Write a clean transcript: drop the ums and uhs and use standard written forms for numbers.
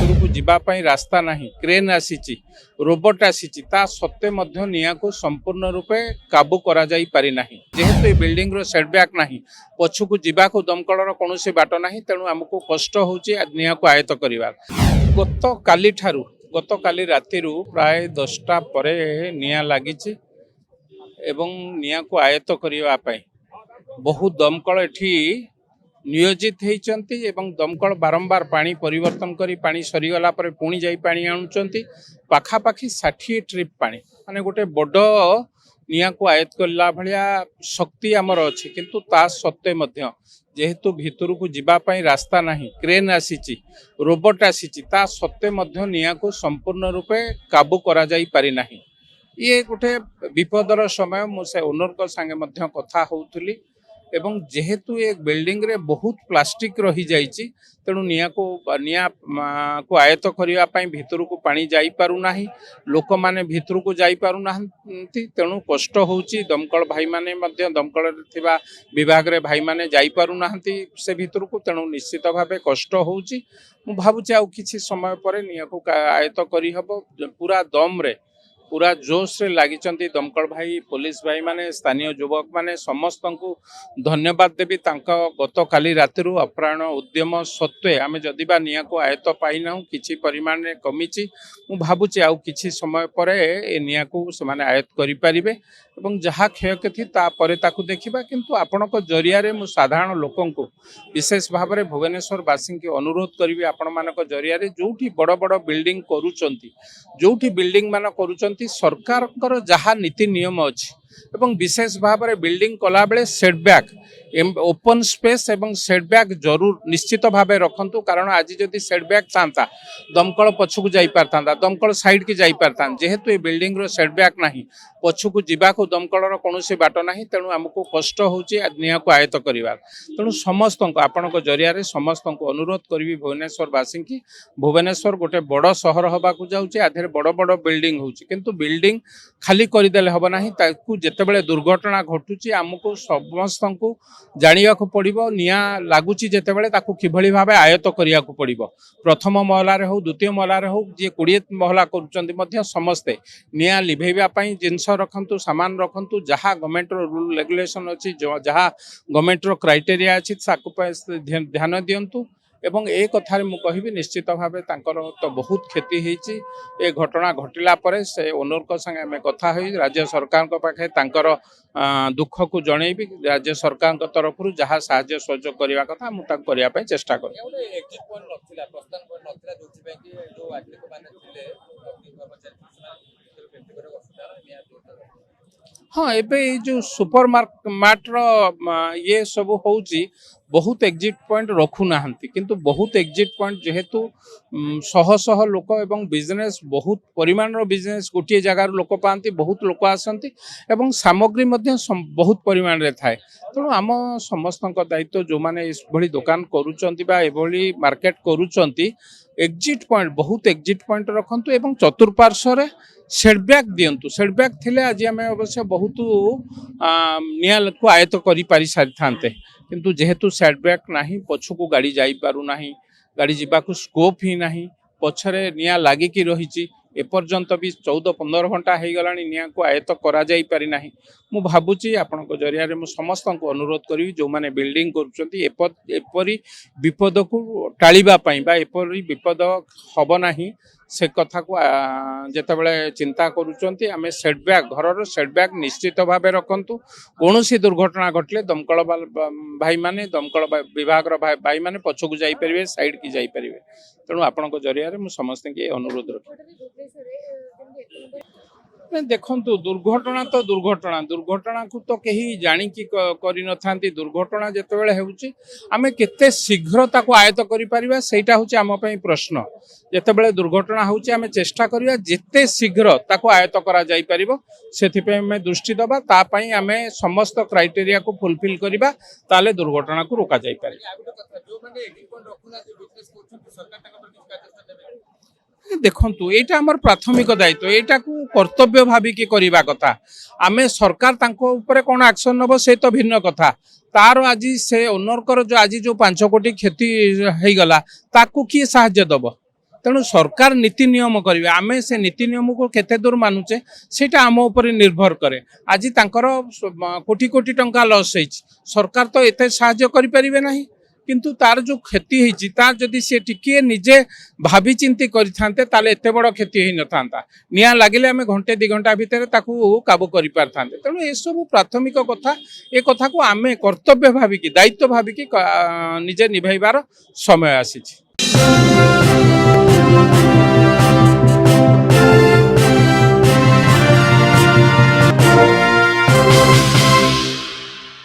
भितर को जीवाई रास्ता नहीं क्रेन आसी रोबोट आसी सत्वे निया को संपूर्ण रूपे काबू करा जाई पारि नाही जेहेतु ये बिल्डिंग रो सेटबैक नहीं पछकू जीवा को दमकल कौन बाट नहीं तेणु आमको कष्ट होची निया को आयत करवा गत काली राति प्राय 10टा पर निया लगी एवं निया को आयत करने बहुत दमकल एठी नियोजित होती एवं दमकल बारंबार पानी परिवर्तन करी पानी सरीगला पर पुणी जाई पानी आणुचंती पाखापाखी 60 ट्रिप पानी माने गोटे बड़ निया को आयत करला भलिया शक्ति आमर अच्छी किंतु ता सत्वे मध्य जेहेतु भितर को जीवाई रास्ता नहीं क्रेन आसी रोबोट आसी सत्वे मध्य निया को संपूर्ण रूपे काबू करा जाई पारि नाही ये गोटे विपदर समय मुझे ओनर संगे मध्य कथा होउथली एवं जेहेतु एक बिल्डिंग रे बहुत प्लास्टिक रही जाइछि तेणु निया को आयत करने भितर को पानी जाई पारु नाही लोक माने भितर को जाई पारु नाहंती तेणु कष्ट होउछि दमकल भाई माने मध्य दमकल थिबा विभाग रे भाई माने जाई पारु नाहंती से भितर को तेणु निश्चित भावे कष्ट होउछि मु भाबुछि आउ किछि समय पर निया को आयत करि हबो पूरा दम रे पूरा जोश रे लगी दमकल भाई पुलिस भाई माने स्थानीय युवक माने समस्त को धन्यवाद देवी गत काली राति अपराह्न उद्यम सत्वे आमे जदिबा निया को आयत पाइना किछि परिमाण रे कमिछि मु भाबुछि आउ किछि समय पर ए निया को से आयत करि परिबे एवं जहाँ क्षयक्षति तापर ताकू देखा किंतु आपणक जरिया रे मु साधारण लोकन को विशेष भाव में भुवनेश्वर वासी की अनुरोध करी आपण मान जरिया रे जोठी बड़ बड़ बिल्डिंग करूचंती जोठी बिल्डिंग मान करूचंती सरकार जहाँ नीति नियम अच्छी एवं विशेष भाव में बिल्डिंग कला बेले सेटबैक ओपन स्पेस एवं सेटबैक जरूर निश्चित भाव रखंतु कारण आज जदि सेटबैक था दमकल पछकू जाई पारता दमकल साइड की जाई पारता जेहेतु ये बिल्डिंग रो सेटबैक नहीं पछकू जीवाको दमकल कौन बाट नहीं तेणु आमको कष्ट होउछि निया को आयत करवा तेणु समस्त आपण जरिया रे समस्त को अनुरोध करी भुवनेश्वर वासी की भुवनेश्वर गोटे बड़ सहर हवा जाऊँचे आधे बड़ बड़ बिल्डिंग होउछि किंतु बिल्डिंग खाली करदेले हब नहीं ताकू जेतेबेले दुर्घटना घटुची आमको समस्त को जानिया को पड़िबो निया लागुची जेतेबेले ताकू किभली भाबे आयत करिया को पड़िबो प्रथम महला रे हो द्वितीय महला रे हो जे 20 महला करूचंती मध्य समस्ते निया लिभेबा पई जिंस रखंतु सामान रखंतु जहाँ गवर्नमेंट रो रूल रेगुलेशन अच्छी जहाँ गवर्नमेंट रो क्राइटेरिया अच्छी ध्यान दियंतु एवं ए कथार मु कहबी निश्चित भाव तो बहुत क्षति होती ए घटना घटिला परे से ओनर को संगे आम कथा हो राज्य सरकार पाखे तांकर दुख को जनईबी राज्य सरकार तरफ जहाँ साहाय्य सहयोग करने कथा मुझे चेष्टा कर हाँ एबे जो सुपर मार्केट ये सब होउची बहुत एग्जिट पॉइंट रखु नाहंती किंतु बहुत एग्जिट पॉइंट जेहेतु शह शह लोक एवं बिजनेस बहुत परिमाण रो बिजनेस गोटे जगार लोक पाती बहुत लोक आसती एवं सामग्री मध्य बहुत परिमाण रे थाए तेणु आम समस्त दायित्व जो मैंने इस भली दुकान करूचंती बा एभली मार्केट करूचंती एग्जिट पॉइंट बहुत एग्जिट पॉइंट रखंतु एवं चतुर्पार्श्व रे सेटबैक दियंतु सेटबैक थिले आज आम अवश्य बहुत निया को आयत करि पारि सारि थांते किंतु जेहेतु सेटबैक नहीं पछकू गाड़ी जाई पारु नहीं गाड़ी जीवाकू स्कोप ही नहीं पछरे निया लागिकी रही एपर्यंत भी 14-15 घंटा हो गला निया को आयत करा जाई पारि नाही मु भाबुची आपण जरिया रे मु समस्त को अनुरोध करी जो माने बिल्डिंग करूचंती एपरी विपद को टाळिबा पई बा एपरी विपद हब नाही से कथा को जेतेबेले चिंता करूचंती आमे सेटबैक घरर सेटबैक निश्चित भाव रखंतु कौन सी दुर्घटना घटले दमकल भाई माने दमकल विभाग भाई माने पछकू जाई परिबे साइड की जाई परिबे तेणु आपण जरिया रे मु समस्त के अनुरोध रखी देखंतु दुर्घटना तो दुर्घटना को तो कहीं जानिकी करि न थांती दुर्घटना जेतेबेले हेउची आमे केते शीघ्र ताको आयत करि परिबा सेटा होची आम पई प्रश्न जेतेबेले दुर्घटना होची आमे चेष्टा करिया जेते शीघ्र ताको आयत करा जाई परिबो सेथि पे आमे दृष्टि दबा ता पई आमे समस्त क्राइटेरिया को फुलफिल करिबा ताले दुर्घटना को रोका जाई पारे देखंतु एटा हमर प्राथमिक दायित्व एटा को कर्तव्य भाविकी करिबा कथा आमे सरकार तांको ऊपर कोन एक्शन नबो से तो भिन्न कथा तार आज से ओनर कर जो आज जो 5 कोटी क्षति हो गला ताकू किए साहाय्य दब तेणु सरकार नीति नियम करेंगे आम से नीति नियम को केते दूर मानुचे सेटा आम उपर निर्भर करे। आज तांकर कोटी कोटी टंका लॉस होइछि सरकार तो एते साहाय्य करि परिबे नाही किंतु तार जो क्षति होइछि तार जदि से टिके निजे भाभी चिंती करिथांते ताले एते बड़ क्षति होई नथांता। निया लागिले आमे घंटे 2 घंटा भितर ताकू काबू करि पारथांते। तेणु ए सब प्राथमिक कथा ए कथा को आमे कर्तव्य भाबिकी दायित्व भाबिकी निजे निभाइबार समय आसीछि।